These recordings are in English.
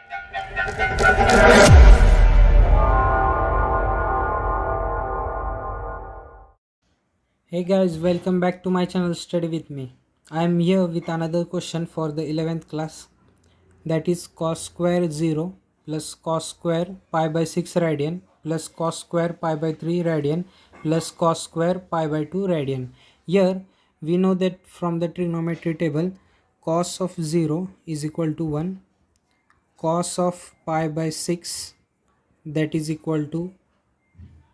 Hey guys, welcome back to my channel Study with me. I am here with another question for the 11th class, that is cos square 0 plus cos square pi by 6 radian plus cos square pi by 3 radian plus cos square pi by 2 radian. Here we know that from the trigonometry table, cos of 0 is equal to 1, cos of pi by 6, that is equal to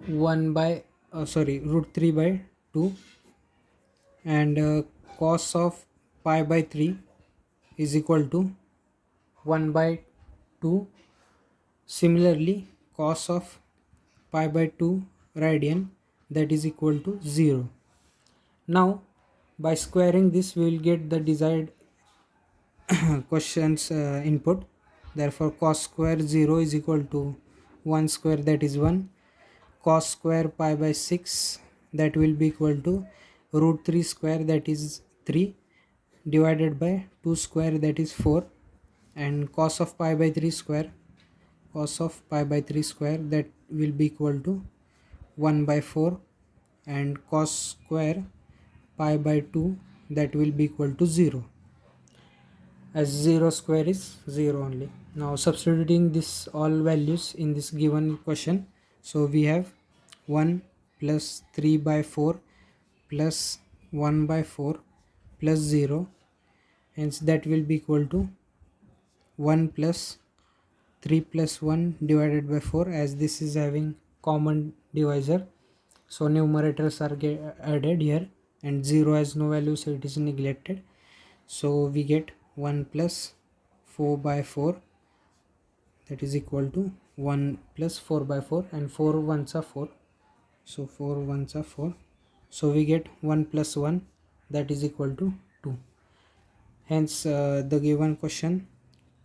1 by root 3 by 2, and cos of pi by 3 is equal to 1 by 2. Similarly, cos of pi by 2 radian, that is equal to 0. Now by squaring this we will get the desired questions input. Therefore cos square 0 is equal to 1 square, that is 1. Cos square pi by 6, that will be equal to root 3 square, that is 3, divided by 2 square, that is 4. And cos of pi by 3 square, that will be equal to 1 by 4. And cos square pi by 2, that will be equal to 0, as 0 square is 0 only. Now substituting this all values in this given question, so we have 1 plus 3 by 4 plus 1 by 4 plus 0, hence that will be equal to 1 plus 3 plus 1 divided by 4, as this is having common divisor, so numerators are added here, and 0 has no value, so it is neglected. So we get 1 plus 4 by 4, that is equal to 1 plus 4 by 4, and 4 ones are 4, so 4 ones are 4, so we get 1 plus 1, that is equal to 2. Hence the given question,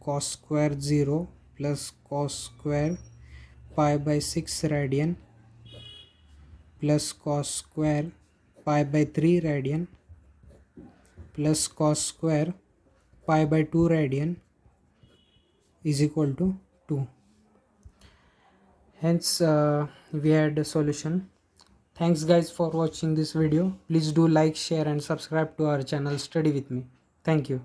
cos square 0 plus cos square pi by 6 radian plus cos square pi by 3 radian plus cos square pi by 2 radian is equal to 2. Hence we had a solution. Thanks guys for watching this video. Please do like, share and subscribe to our channel Study with me. Thank you.